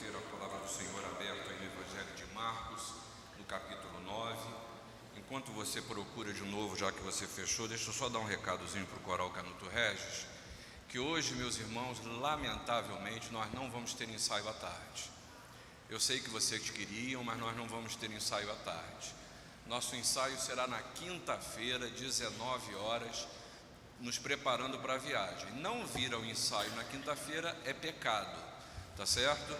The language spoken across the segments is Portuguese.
ter a palavra do Senhor aberta aí no Evangelho de Marcos, no capítulo 9. Enquanto você procura de novo, já que você fechou, deixa eu só dar um recadozinho para o Coral Canuto Regis, que hoje, meus irmãos, lamentavelmente, nós não vamos ter ensaio à tarde. Eu sei que vocês queriam, mas nós não vamos ter ensaio à tarde. Nosso ensaio será na quinta-feira, 19 horas, nos preparando para a viagem. Não vir ao ensaio na quinta-feira é pecado, tá certo?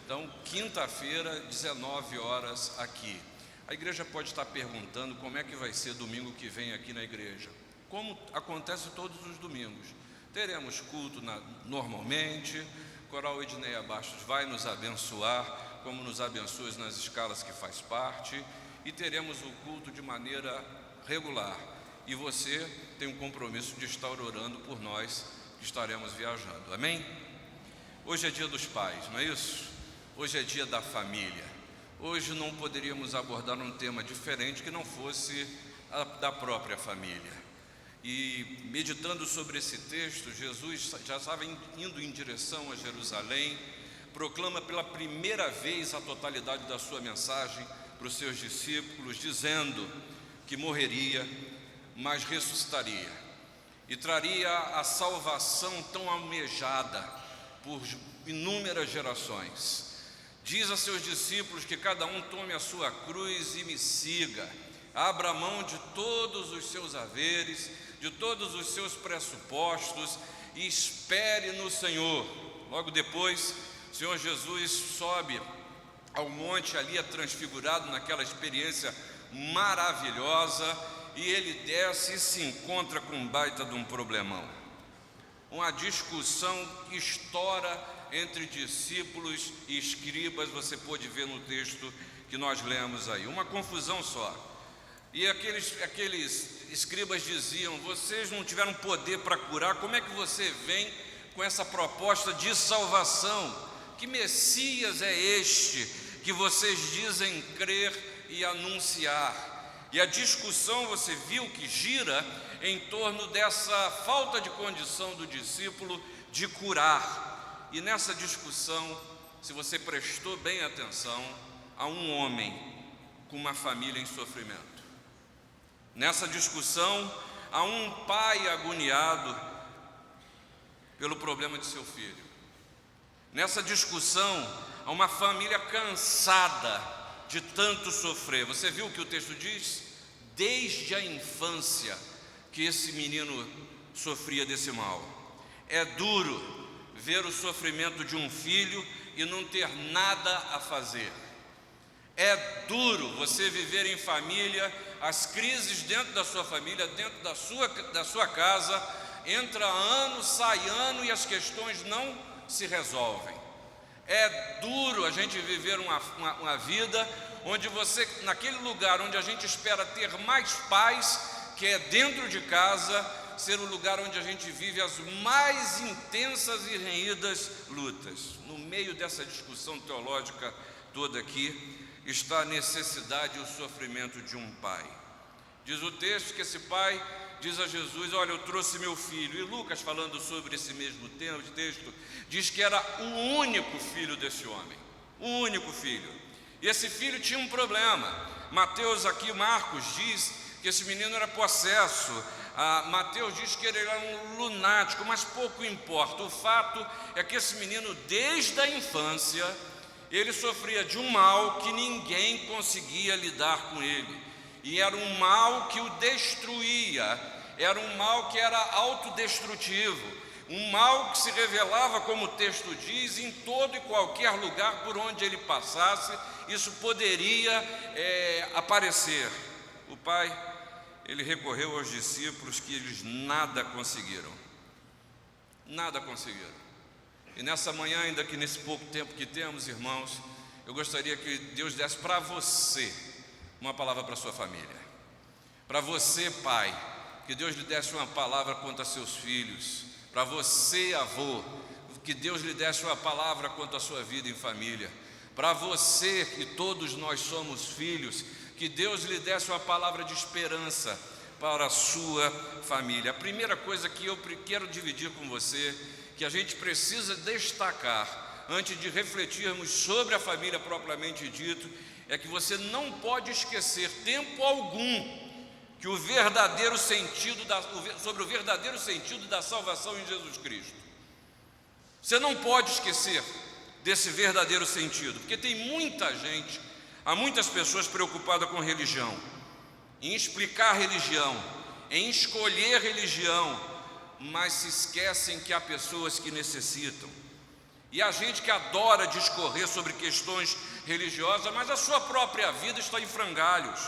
Então, quinta-feira, 19 horas aqui. A igreja pode estar perguntando como é que vai ser domingo que vem aqui na igreja. Como acontece todos os domingos. Teremos culto normalmente, o Coral Edneia Bastos vai nos abençoar, como nos abençoa nas escalas que faz parte, e teremos o culto de maneira regular. E você tem um compromisso de estar orando por nós que estaremos viajando, amém? Hoje é dia dos pais, não é isso? Hoje é dia da família. Hoje não poderíamos abordar um tema diferente que não fosse da própria família. E meditando sobre esse texto, Jesus já estava indo em direção a Jerusalém, proclama pela primeira vez a totalidade da sua mensagem para os seus discípulos, dizendo que morreria, mas ressuscitaria e traria a salvação tão almejada por inúmeras gerações. Diz a seus discípulos que cada um tome a sua cruz e me siga, abra mão de todos os seus haveres, de todos os seus pressupostos e espere no Senhor. Logo depois, o Senhor Jesus sobe ao monte, ali é transfigurado naquela experiência maravilhosa, e ele desce e se encontra com um baita de um problemão. Uma discussão que estoura entre discípulos e escribas, você pode ver no texto que nós lemos aí, uma confusão só. E aqueles escribas diziam: vocês não tiveram poder para curar, como é que você vem com essa proposta de salvação? Que Messias é este que vocês dizem crer e anunciar? E a discussão, você viu que gira em torno dessa falta de condição do discípulo de curar. E nessa discussão, se você prestou bem atenção, há um homem com uma família em sofrimento. Nessa discussão, há um pai agoniado pelo problema de seu filho. Nessa discussão, há uma família cansada de tanto sofrer. Você viu o que o texto diz? Desde a infância que esse menino sofria desse mal. É duro ver o sofrimento de um filho e não ter nada a fazer. É duro você viver em família, as crises dentro da sua família, dentro da sua casa, entra ano, sai ano e as questões não se resolvem. É duro a gente viver uma vida onde você, naquele lugar onde a gente espera ter mais paz, que é dentro de casa, ser o lugar onde a gente vive as mais intensas e renhidas lutas. No meio dessa discussão teológica toda aqui, está a necessidade e o sofrimento de um pai. Diz o texto que esse pai diz a Jesus: olha, eu trouxe meu filho. E Lucas, falando sobre esse mesmo texto, diz que era o único filho desse homem, o único filho. E esse filho tinha um problema. Marcos diz que esse menino era possesso. Mateus diz que ele era um lunático, mas pouco importa. O fato é que esse menino, desde a infância, ele sofria de um mal que ninguém conseguia lidar com ele. E era um mal que o destruía, era um mal que era autodestrutivo, um mal que se revelava, como o texto diz, em todo e qualquer lugar por onde ele passasse, isso poderia aparecer. O pai, ele recorreu aos discípulos, que eles nada conseguiram. Nada conseguiram. E nessa manhã, ainda que nesse pouco tempo que temos, irmãos, eu gostaria que Deus desse para você uma palavra para a sua família. Para você, pai, que Deus lhe desse uma palavra quanto a seus filhos. Para você, avô, que Deus lhe desse uma palavra quanto à sua vida em família. Para você, que todos nós somos filhos, que Deus lhe desse uma palavra de esperança para a sua família. A primeira coisa que eu quero dividir com você, que a gente precisa destacar antes de refletirmos sobre a família propriamente dito, é que você não pode esquecer, tempo algum, que sobre o verdadeiro sentido da salvação em Jesus Cristo. Você não pode esquecer desse verdadeiro sentido, porque tem muita gente, há muitas pessoas preocupadas com religião, em explicar religião, em escolher religião, mas se esquecem que há pessoas que necessitam. E há gente que adora discorrer sobre questões religiosas, mas a sua própria vida está em frangalhos.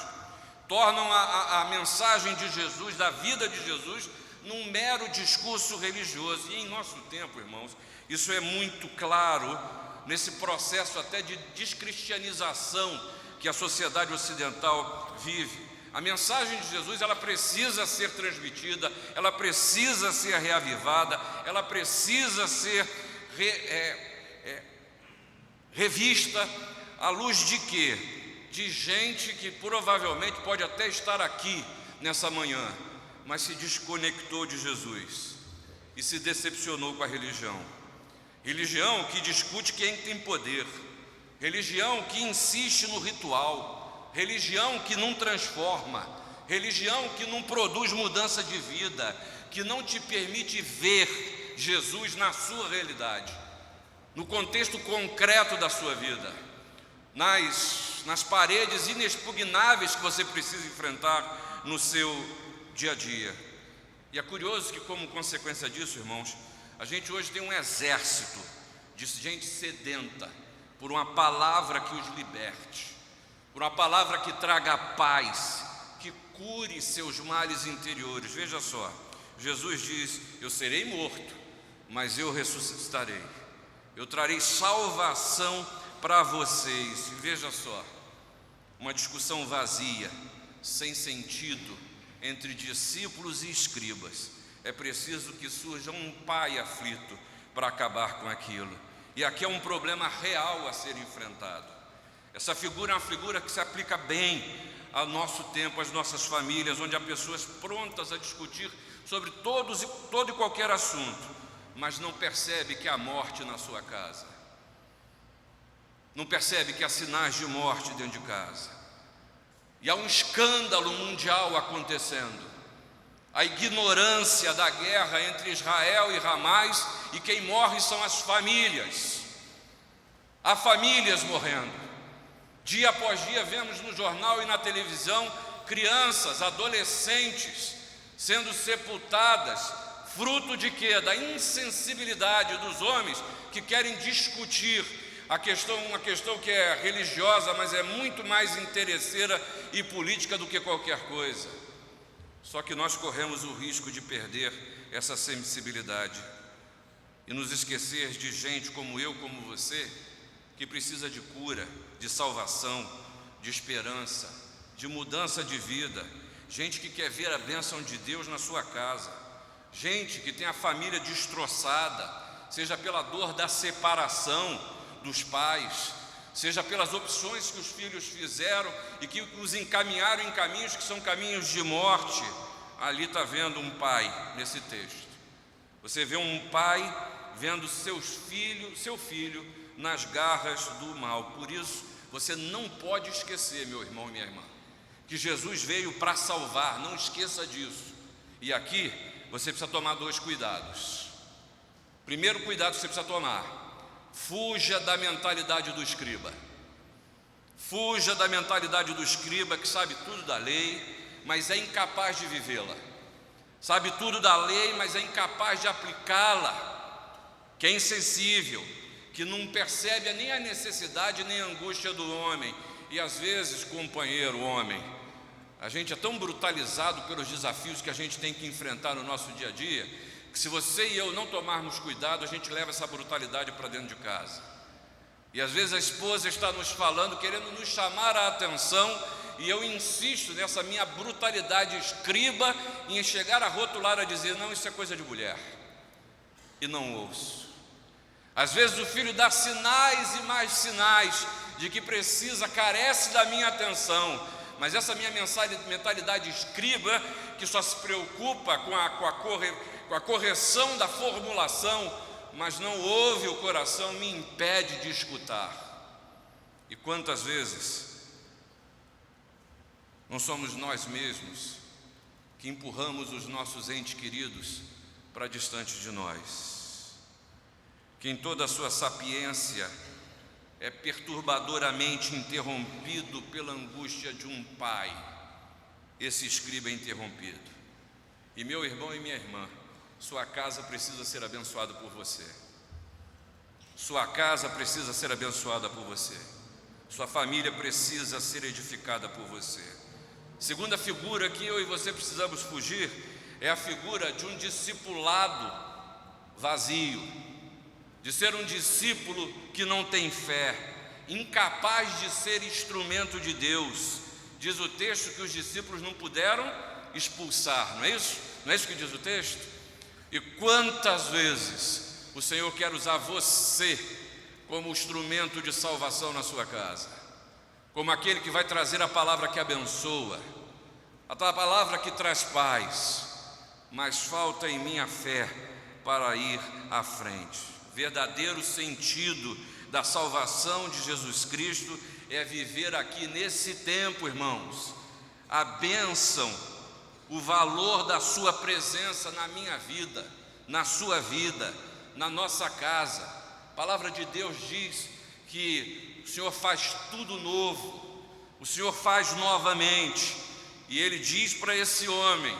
Tornam a mensagem de Jesus, da vida de Jesus, num mero discurso religioso. E em nosso tempo, irmãos, isso é muito claro nesse processo até de descristianização que a sociedade ocidental vive. A mensagem de Jesus, ela precisa ser transmitida, ela precisa ser reavivada, ela precisa ser revista à luz de quê? De gente que provavelmente pode até estar aqui nessa manhã, mas se desconectou de Jesus e se decepcionou com a religião. Religião que discute quem tem poder, religião que insiste no ritual, religião que não transforma, religião que não produz mudança de vida, que não te permite ver Jesus na sua realidade, no contexto concreto da sua vida, nas paredes inexpugnáveis que você precisa enfrentar no seu dia a dia. E é curioso que, como consequência disso, irmãos, a gente hoje tem um exército de gente sedenta por uma palavra que os liberte, por uma palavra que traga paz, que cure seus males interiores. Veja só, Jesus diz: eu serei morto, mas eu ressuscitarei, eu trarei salvação para vocês. Veja só, uma discussão vazia, sem sentido, entre discípulos e escribas. É preciso que surja um pai aflito para acabar com aquilo. E aqui é um problema real a ser enfrentado. Essa figura é uma figura que se aplica bem ao nosso tempo, às nossas famílias, onde há pessoas prontas a discutir sobre todo e qualquer assunto, mas não percebe que há morte na sua casa, não percebe que há sinais de morte dentro de casa, e há um escândalo mundial acontecendo, a ignorância da guerra entre Israel e Hamas, e quem morre são as famílias. Há famílias morrendo. Dia após dia vemos no jornal e na televisão crianças, adolescentes sendo sepultadas, fruto de quê? Da insensibilidade dos homens que querem discutir uma questão que é religiosa, mas é muito mais interesseira e política do que qualquer coisa. Só que nós corremos o risco de perder essa sensibilidade e nos esquecer de gente como eu, como você, que precisa de cura, de salvação, de esperança, de mudança de vida, gente que quer ver a bênção de Deus na sua casa, gente que tem a família destroçada, seja pela dor da separação dos pais, seja pelas opções que os filhos fizeram e que os encaminharam em caminhos que são caminhos de morte. Ali está vendo um pai nesse texto. Você vê um pai vendo seu filho nas garras do mal. Por isso, você não pode esquecer, meu irmão e minha irmã, que Jesus veio para salvar, não esqueça disso. E aqui você precisa tomar 2 cuidados. Primeiro cuidado que você precisa tomar: fuja da mentalidade do escriba. Fuja da mentalidade do escriba que sabe tudo da lei, mas é incapaz de vivê-la. Sabe tudo da lei, mas é incapaz de aplicá-la. Que é insensível, que não percebe nem a necessidade nem a angústia do homem. E às vezes, companheiro homem, a gente é tão brutalizado pelos desafios que a gente tem que enfrentar no nosso dia a dia, que se você e eu não tomarmos cuidado, a gente leva essa brutalidade para dentro de casa. E às vezes a esposa está nos falando, querendo nos chamar a atenção, e eu insisto nessa minha brutalidade escriba em chegar a rotular, a dizer: não, isso é coisa de mulher, e não ouço. Às vezes o filho dá sinais e mais sinais de que carece da minha atenção, mas essa minha mentalidade escriba, que só se preocupa com a correção da formulação, mas não ouve o coração, me impede de escutar. E quantas vezes não somos nós mesmos que empurramos os nossos entes queridos para distante de nós, que em toda a sua sapiência é perturbadoramente interrompido pela angústia de um pai. Esse escriba é interrompido. E meu irmão e minha irmã, sua casa precisa ser abençoada por você. Sua casa precisa ser abençoada por você. Sua família precisa ser edificada por você. Segunda figura que eu e você precisamos fugir é a figura de um discipulado vazio, de ser um discípulo que não tem fé, incapaz de ser instrumento de Deus. Diz o texto que os discípulos não puderam expulsar, não é isso? Não é isso que diz o texto? E quantas vezes o Senhor quer usar você como instrumento de salvação na sua casa, como aquele que vai trazer a palavra que abençoa, a palavra que traz paz, mas falta em mim a fé para ir à frente. Verdadeiro sentido da salvação de Jesus Cristo é viver aqui nesse tempo, irmãos, a bênção, o valor da sua presença na minha vida, na sua vida, na nossa casa. A palavra de Deus diz que o Senhor faz tudo novo, o Senhor faz novamente, e Ele diz para esse homem,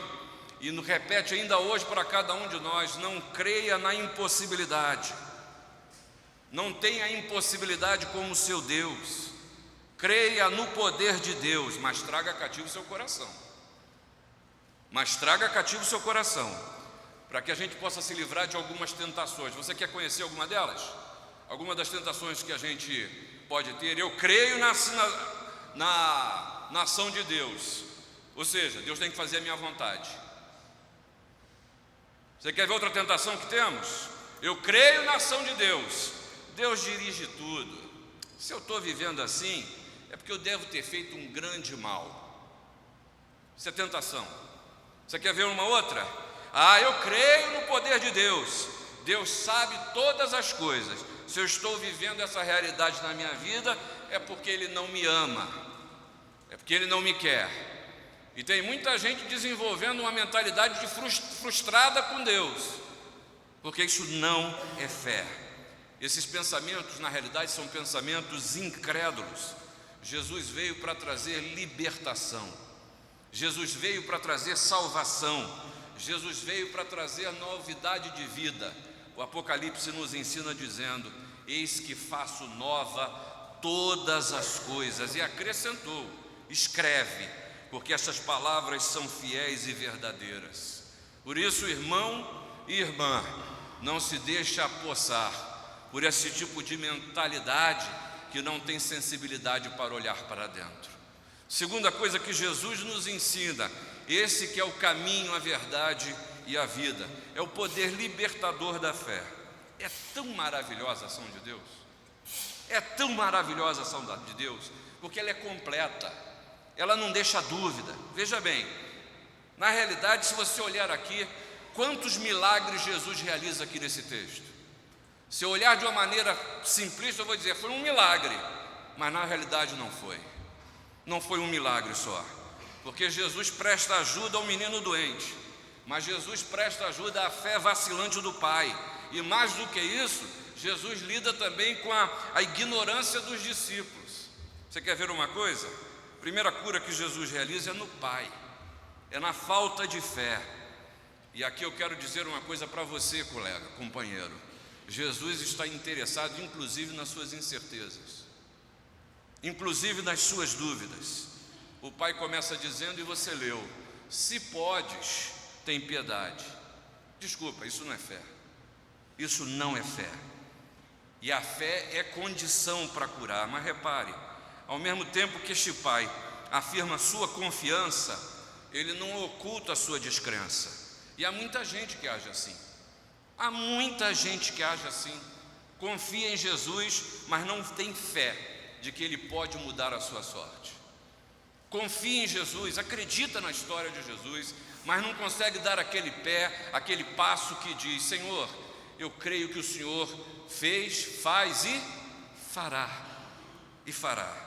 e nos repete ainda hoje para cada um de nós: não creia na impossibilidade, não tenha a impossibilidade como seu Deus, creia no poder de Deus, mas traga cativo o seu coração, para que a gente possa se livrar de algumas tentações. Você quer conhecer alguma delas? Alguma das tentações que a gente pode ter? Eu creio na ação de Deus, ou seja, Deus tem que fazer a minha vontade. Você quer ver outra tentação que temos? Eu creio na ação de Deus, Deus dirige tudo. Se eu estou vivendo assim, é porque eu devo ter feito um grande mal. Isso é tentação. Você quer ver uma outra? Eu creio no poder de Deus, Deus sabe todas as coisas. Se eu estou vivendo essa realidade na minha vida, é porque Ele não me ama, é porque Ele não me quer. E tem muita gente desenvolvendo uma mentalidade de frustrada com Deus, porque isso não é fé. Esses pensamentos, na realidade, são pensamentos incrédulos. Jesus veio para trazer libertação, Jesus veio para trazer salvação, Jesus veio para trazer novidade de vida. O Apocalipse nos ensina dizendo: eis que faço nova todas as coisas. E acrescentou: escreve, porque essas palavras são fiéis e verdadeiras. Por isso, irmão e irmã, não se deixe apossar por esse tipo de mentalidade que não tem sensibilidade para olhar para dentro. Segunda coisa que Jesus nos ensina, esse que é o caminho, a verdade e a vida, é o poder libertador da fé. É tão maravilhosa a ação de Deus, é tão maravilhosa a ação de Deus, porque ela é completa, ela não deixa dúvida. Veja bem, na realidade, se você olhar aqui, quantos milagres Jesus realiza aqui nesse texto? Se eu olhar de uma maneira simplista, eu vou dizer, foi um milagre, mas na realidade não foi um milagre só, porque Jesus presta ajuda ao menino doente, mas Jesus presta ajuda à fé vacilante do pai, e mais do que isso, Jesus lida também com a ignorância dos discípulos. Você quer ver uma coisa? A primeira cura que Jesus realiza é no pai, é na falta de fé. E aqui eu quero dizer uma coisa para você, colega, companheiro: Jesus está interessado inclusive nas suas incertezas, inclusive nas suas dúvidas. O pai começa dizendo, e você leu: se podes, tem piedade. Desculpa, isso não é fé. Isso não é fé. E a fé é condição para curar. Mas repare, ao mesmo tempo que este pai afirma sua confiança, ele não oculta a sua descrença. E há muita gente que age assim. Há muita gente que age assim. Confia em Jesus, mas não tem fé de que Ele pode mudar a sua sorte. Confia em Jesus, acredita na história de Jesus, mas não consegue dar aquele passo que diz: Senhor, eu creio que o Senhor fez, faz e fará. E fará.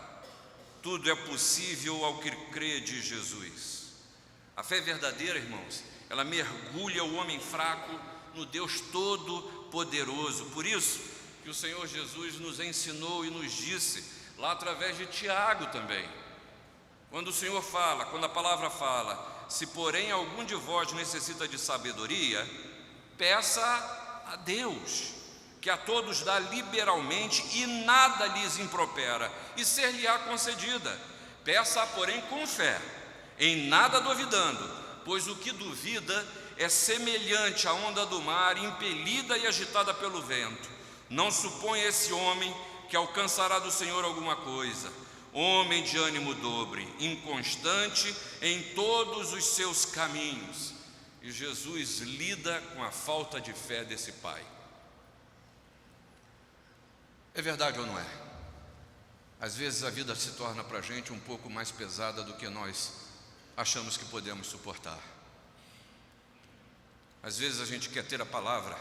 Tudo é possível ao que crê de Jesus. A fé verdadeira, irmãos, ela mergulha o homem fraco no Deus Todo-Poderoso. Por isso que o Senhor Jesus nos ensinou e nos disse, lá através de Tiago também, quando o Senhor fala, quando a palavra fala: se porém algum de vós necessita de sabedoria, peça a Deus, que a todos dá liberalmente e nada lhes impropera, e ser-lhe-á concedida. Peça, porém, com fé, em nada duvidando, pois o que duvida é semelhante à onda do mar, impelida e agitada pelo vento. Não suponha esse homem que alcançará do Senhor alguma coisa. Homem de ânimo dobre, inconstante em todos os seus caminhos. E Jesus lida com a falta de fé desse pai. É verdade ou não é? Às vezes a vida se torna para a gente um pouco mais pesada do que nós achamos que podemos suportar. Às vezes a gente quer ter a palavra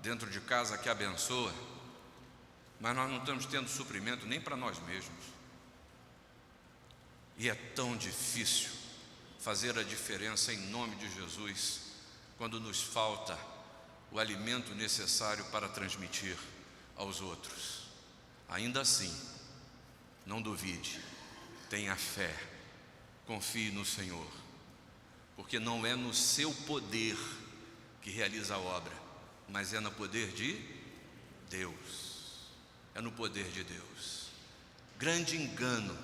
dentro de casa que abençoa, mas nós não estamos tendo suprimento nem para nós mesmos. E é tão difícil fazer a diferença em nome de Jesus, quando nos falta o alimento necessário para transmitir aos outros. Ainda assim, não duvide, tenha fé, confie no Senhor, porque não é no seu poder que realiza a obra, mas é no poder de Deus. É no poder de Deus. Grande engano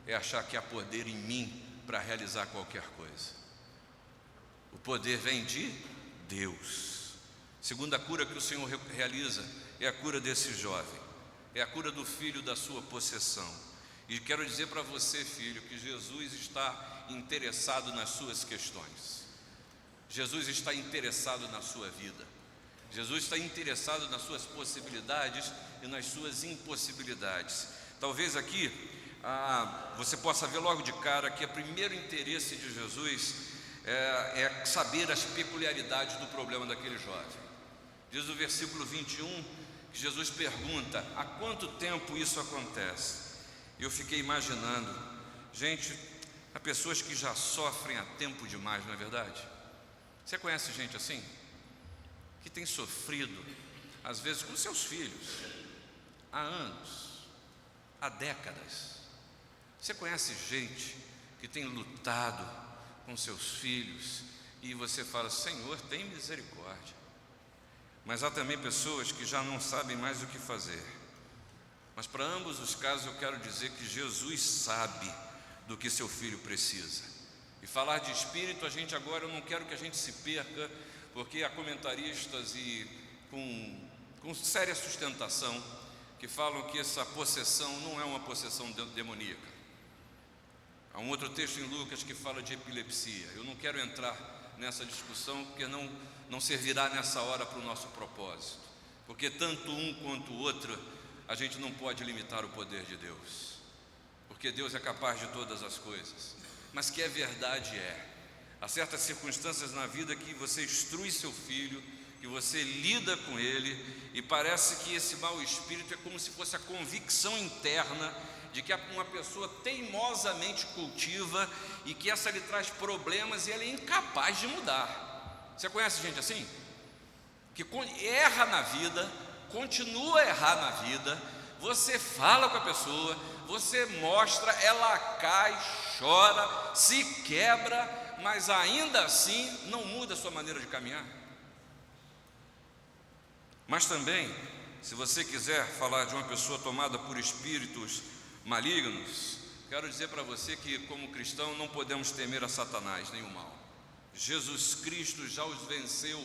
é achar que há poder em mim para realizar qualquer coisa. O poder vem de Deus. Segunda cura que o Senhor realiza é a cura desse jovem, é a cura do filho da sua possessão. E quero dizer para você, filho, que Jesus está interessado nas suas questões. Jesus está interessado na sua vida. Jesus está interessado nas suas possibilidades e nas suas impossibilidades. Talvez aqui você possa ver logo de cara que o primeiro interesse de Jesus é saber as peculiaridades do problema daquele jovem. Diz o versículo 21 que Jesus pergunta: há quanto tempo isso acontece? Eu fiquei imaginando, gente, há pessoas que já sofrem há tempo demais, não é verdade? Você conhece gente assim? Que tem sofrido, às vezes com seus filhos, há anos, há décadas. Você conhece gente que tem lutado com seus filhos e você fala: Senhor, tem misericórdia. Mas há também pessoas que já não sabem mais o que fazer. Mas para ambos os casos eu quero dizer que Jesus sabe do que seu filho precisa. E falar de espírito, a gente agora, eu não quero que a gente se perca, porque há comentaristas e com séria sustentação que falam que essa possessão não é uma possessão demoníaca. Há um outro texto em Lucas que fala de epilepsia. Eu não quero entrar nessa discussão, porque não servirá nessa hora para o nosso propósito, porque tanto um quanto o outro, a gente não pode limitar o poder de Deus, porque Deus é capaz de todas as coisas. Mas que é verdade há certas circunstâncias na vida que você instrui seu filho, que você lida com ele, e parece que esse mau espírito é como se fosse a convicção interna de que uma pessoa teimosamente cultiva e que essa lhe traz problemas e ela é incapaz de mudar. Você conhece gente assim? Que erra na vida, continua a errar na vida, você fala com a pessoa, você mostra, ela cai, chora, se quebra, mas ainda assim não muda a sua maneira de caminhar. Mas também, se você quiser falar de uma pessoa tomada por espíritos malignos, quero dizer para você que, como cristão, não podemos temer a Satanás nem o mal. Jesus Cristo já os venceu,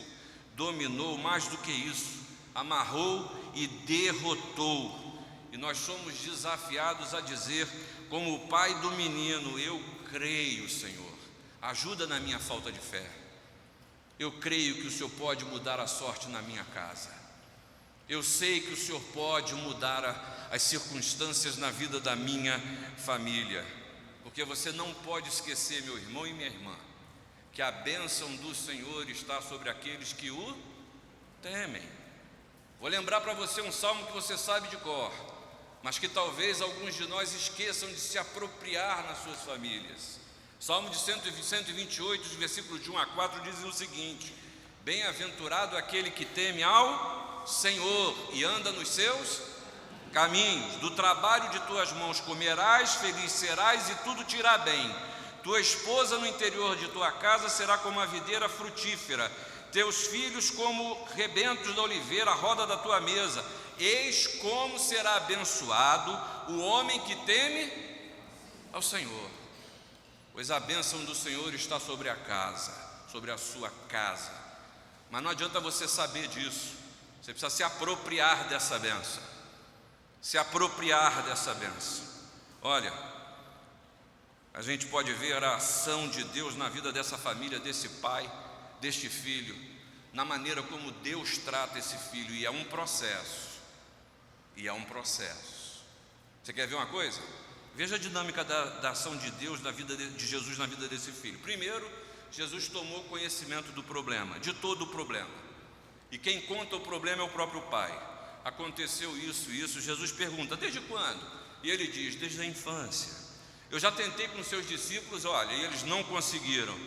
dominou, mais do que isso, amarrou e derrotou. E nós somos desafiados a dizer, como o pai do menino: eu creio, Senhor, ajuda na minha falta de fé. Eu creio que o Senhor pode mudar a sorte na minha casa. Eu sei que o Senhor pode mudar as circunstâncias na vida da minha família, porque você não pode esquecer, meu irmão e minha irmã, que a bênção do Senhor está sobre aqueles que o temem. Vou lembrar para você um salmo que você sabe de cor, mas que talvez alguns de nós esqueçam de se apropriar nas suas famílias. Salmo de 128, versículos de 1 a 4, dizem o seguinte: bem-aventurado aquele que teme ao Senhor e anda nos seus caminhos. Do trabalho de tuas mãos comerás, feliz serás e tudo te irá bem. Tua esposa no interior de tua casa será como a videira frutífera, teus filhos como rebentos da oliveira, a roda da tua mesa. Eis como será abençoado o homem que teme ao Senhor, pois a bênção do Senhor está sobre a casa, sobre a sua casa. Mas não adianta você saber disso, você precisa se apropriar dessa bênção, se apropriar dessa bênção. Olha, a gente pode ver a ação de Deus na vida dessa família, desse pai, deste filho, na maneira como Deus trata esse filho, e é um processo, Você quer ver uma coisa? Veja a dinâmica da ação de Deus na vida de Jesus na vida desse filho. Primeiro, Jesus tomou conhecimento do problema, de todo o problema, e quem conta o problema é o próprio pai. Aconteceu isso, Jesus pergunta: desde quando? E ele diz: desde a infância. Eu já tentei com seus discípulos, olha, e eles não conseguiram.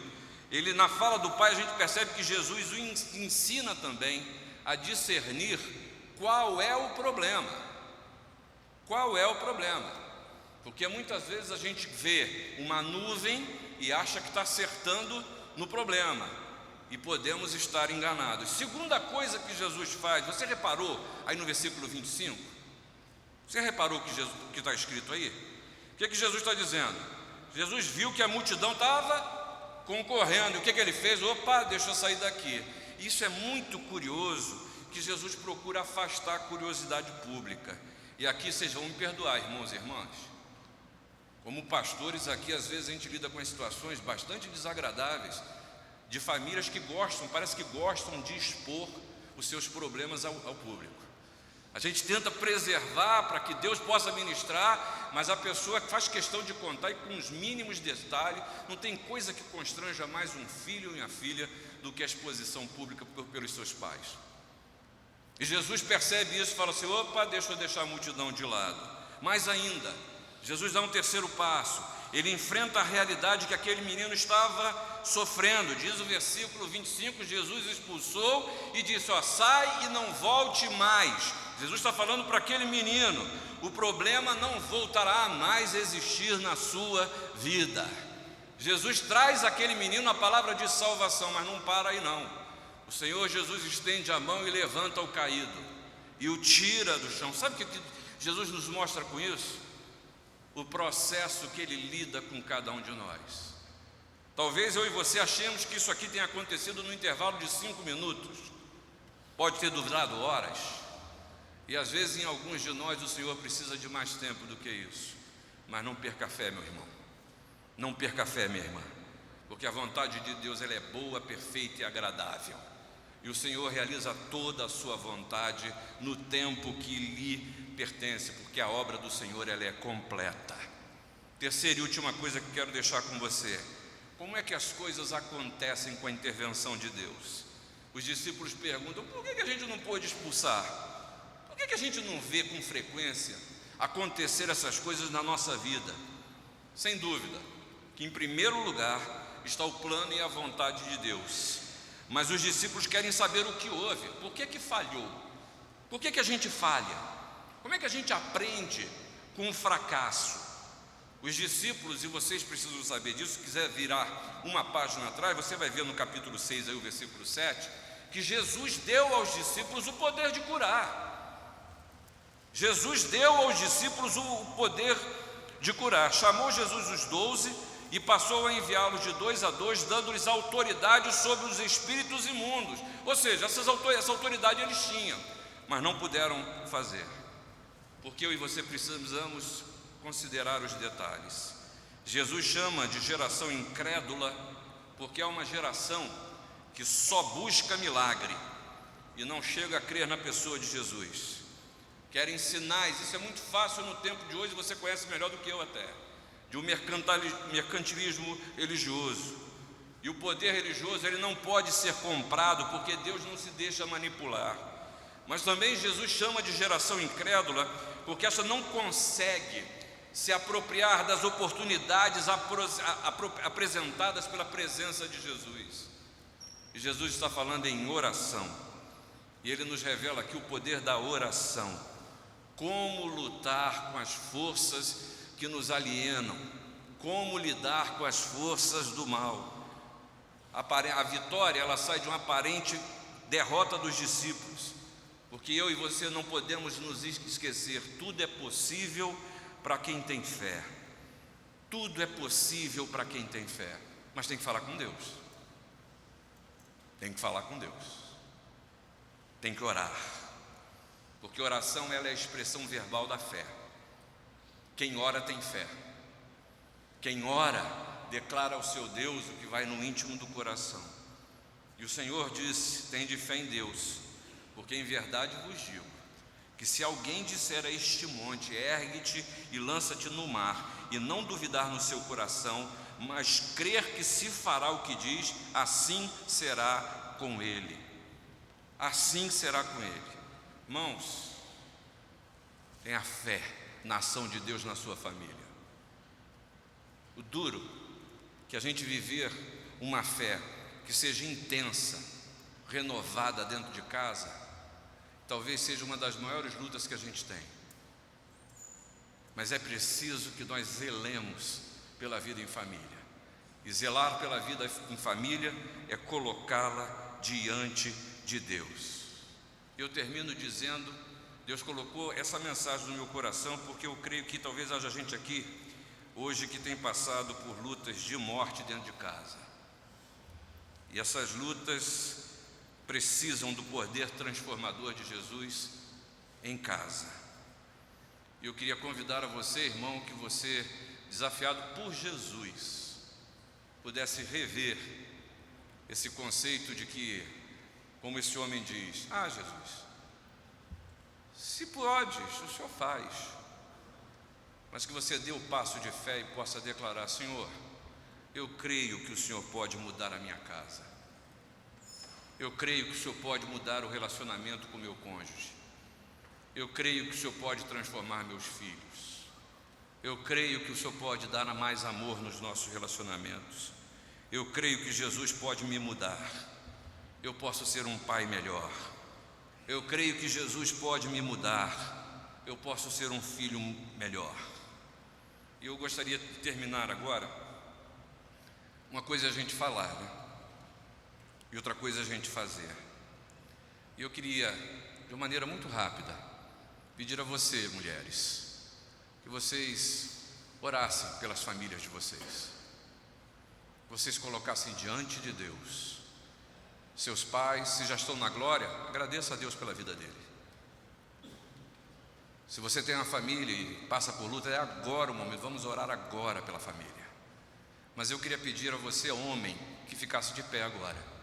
Ele, na fala do pai, a gente percebe que Jesus o ensina também a discernir qual é o problema. Qual é o problema? Porque muitas vezes a gente vê uma nuvem e acha que está acertando no problema, e podemos estar enganados. Segunda coisa que Jesus faz, você reparou aí no versículo 25? Você reparou que está escrito aí? O que Jesus está dizendo? Jesus viu que a multidão estava concorrendo, e o que ele fez? Opa, deixa eu sair daqui. Isso é muito curioso, que Jesus procura afastar a curiosidade pública. E aqui vocês vão me perdoar, irmãos e irmãs, como pastores aqui, às vezes a gente lida com situações bastante desagradáveis, de famílias que parece que gostam de expor os seus problemas ao público. A gente tenta preservar para que Deus possa ministrar, mas a pessoa faz questão de contar, e com os mínimos detalhes. Não tem coisa que constranja mais um filho ou uma filha do que a exposição pública pelos seus pais. E Jesus percebe isso e fala assim: opa, deixa eu deixar a multidão de lado. Mais ainda, Jesus dá um terceiro passo. Ele enfrenta a realidade que aquele menino estava sofrendo. Diz o versículo 25, Jesus expulsou e disse: sai e não volte mais. Jesus está falando para aquele menino: o problema não voltará a mais existir na sua vida. Jesus traz àquele menino a palavra de salvação, mas não para aí não. O Senhor Jesus estende a mão e levanta o caído e o tira do chão. Sabe o que Jesus nos mostra com isso? O processo que Ele lida com cada um de nós. Talvez eu e você achemos que isso aqui tenha acontecido no intervalo de 5 minutos. Pode ter durado horas. E às vezes em alguns de nós o Senhor precisa de mais tempo do que isso. Mas não perca a fé, meu irmão. Não perca a fé, minha irmã. Porque a vontade de Deus, ela é boa, perfeita e agradável. E o Senhor realiza toda a sua vontade no tempo que lhe pertence, porque a obra do Senhor, ela é completa. Terceira e última coisa que quero deixar com você: como é que as coisas acontecem com a intervenção de Deus? Os discípulos perguntam: por que a gente não pôde expulsar? Por que a gente não vê com frequência acontecer essas coisas na nossa vida? Sem dúvida que em primeiro lugar está o plano e a vontade de Deus, mas os discípulos querem saber o que houve. Por que falhou? Por que a gente falha? Como é que a gente aprende com o fracasso? Os discípulos, e vocês precisam saber disso, se quiser virar uma página atrás, você vai ver no capítulo 6, aí, o versículo 7, que Jesus deu aos discípulos o poder de curar. Jesus deu aos discípulos o poder de curar. Chamou Jesus os 12 e passou a enviá-los de 2 a 2, dando-lhes autoridade sobre os espíritos imundos. Ou seja, essa autoridade eles tinham, mas não puderam fazer. Porque eu e você precisamos considerar os detalhes. Jesus chama de geração incrédula porque é uma geração que só busca milagre e não chega a crer na pessoa de Jesus. Querem sinais. Isso é muito fácil no tempo de hoje, você conhece melhor do que eu até, de um mercantilismo religioso. E o poder religioso, ele não pode ser comprado, porque Deus não se deixa manipular. Mas também Jesus chama de geração incrédula, porque essa não consegue se apropriar das oportunidades apresentadas pela presença de Jesus. E Jesus está falando em oração, e Ele nos revela aqui o poder da oração, como lutar com as forças que nos alienam, como lidar com as forças do mal. A vitória, ela sai de uma aparente derrota dos discípulos, porque eu e você não podemos nos esquecer, tudo é possível para quem tem fé. Tudo é possível para quem tem fé, mas tem que falar com Deus. Tem que falar com Deus. Tem que orar, porque oração, ela é a expressão verbal da fé. Quem ora tem fé. Quem ora declara ao seu Deus o que vai no íntimo do coração. E o Senhor disse: tende fé em Deus, porque em verdade vos digo, que se alguém disser a este monte, ergue-te e lança-te no mar, e não duvidar no seu coração, mas crer que se fará o que diz, assim será com ele. Assim será com ele. Irmãos, tenha fé na ação de Deus na sua família. O duro que a gente viver uma fé que seja intensa, renovada dentro de casa, talvez seja uma das maiores lutas que a gente tem. Mas é preciso que nós zelemos pela vida em família. E zelar pela vida em família é colocá-la diante de Deus. Eu termino dizendo, Deus colocou essa mensagem no meu coração, porque eu creio que talvez haja gente aqui hoje que tem passado por lutas de morte dentro de casa. E essas lutas precisam do poder transformador de Jesus em casa. E eu queria convidar a você, irmão, que você, desafiado por Jesus, pudesse rever esse conceito de que, como esse homem diz: ah, Jesus, se pode, o Senhor faz, mas que você dê o passo de fé e possa declarar: Senhor, eu creio que o Senhor pode mudar a minha casa. Eu creio que o Senhor pode mudar o relacionamento com o meu cônjuge. Eu creio que o Senhor pode transformar meus filhos. Eu creio que o Senhor pode dar mais amor nos nossos relacionamentos. Eu creio que Jesus pode me mudar. Eu posso ser um pai melhor. Eu creio que Jesus pode me mudar. Eu posso ser um filho melhor. E eu gostaria de terminar agora. Uma coisa é a gente falar, né? E outra coisa é a gente fazer. E eu queria, de uma maneira muito rápida, pedir a você, mulheres, que vocês orassem pelas famílias de vocês. Vocês colocassem diante de Deus seus pais. Se já estão na glória, agradeça a Deus pela vida dele. Se você tem uma família e passa por luta, é agora o momento, vamos orar agora pela família. Mas eu queria pedir a você, homem, que ficasse de pé agora.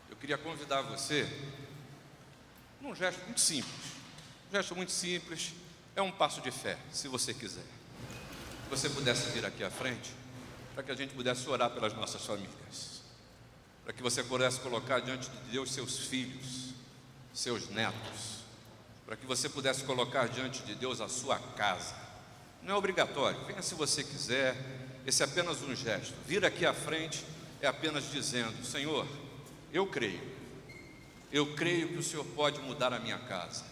Eu queria convidar você num gesto muito simples. Um gesto muito simples, é um passo de fé, se você quiser. Se você pudesse vir aqui à frente, para que a gente pudesse orar pelas nossas famílias, para que você pudesse colocar diante de Deus seus filhos, seus netos, para que você pudesse colocar diante de Deus a sua casa. Não é obrigatório, venha se você quiser. Esse é apenas um gesto. Vir aqui à frente é apenas dizendo: Senhor, eu creio que o Senhor pode mudar a minha casa.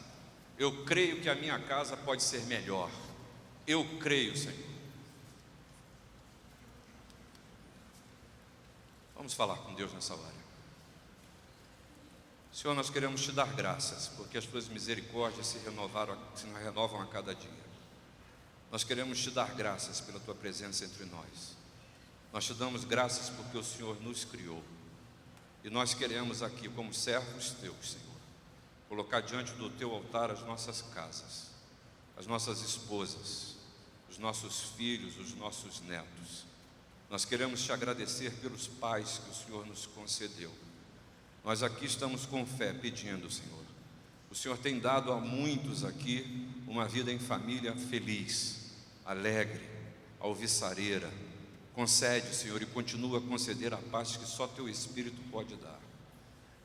Eu creio que a minha casa pode ser melhor. Eu creio, Senhor. Vamos falar com Deus nessa hora. Senhor, nós queremos te dar graças, porque as tuas misericórdias se renovam a cada dia. Nós queremos te dar graças pela tua presença entre nós. Nós te damos graças porque o Senhor nos criou. E nós queremos aqui, como servos teus, Senhor, colocar diante do teu altar as nossas casas, as nossas esposas, os nossos filhos, os nossos netos. Nós queremos te agradecer pelos pais que o Senhor nos concedeu. Nós aqui estamos com fé pedindo, Senhor. O Senhor tem dado a muitos aqui uma vida em família feliz, alegre, alvissareira, Concede, Senhor, e continua a conceder a paz que só Teu Espírito pode dar.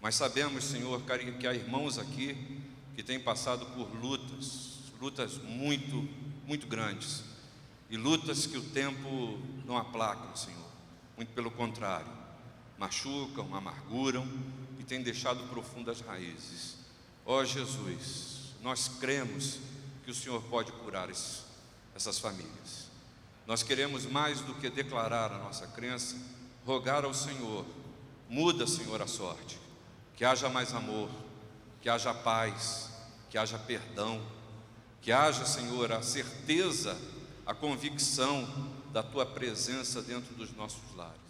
Mas sabemos, Senhor, que há irmãos aqui que têm passado por lutas muito, muito grandes, e lutas que o tempo não aplaca, Senhor. Muito pelo contrário, machucam, amarguram e têm deixado profundas raízes. Ó Jesus, nós cremos que o Senhor pode curar essas famílias. Nós queremos, mais do que declarar a nossa crença, rogar ao Senhor: muda, Senhor, a sorte, que haja mais amor, que haja paz, que haja perdão, que haja, Senhor, a certeza, a convicção da Tua presença dentro dos nossos lares.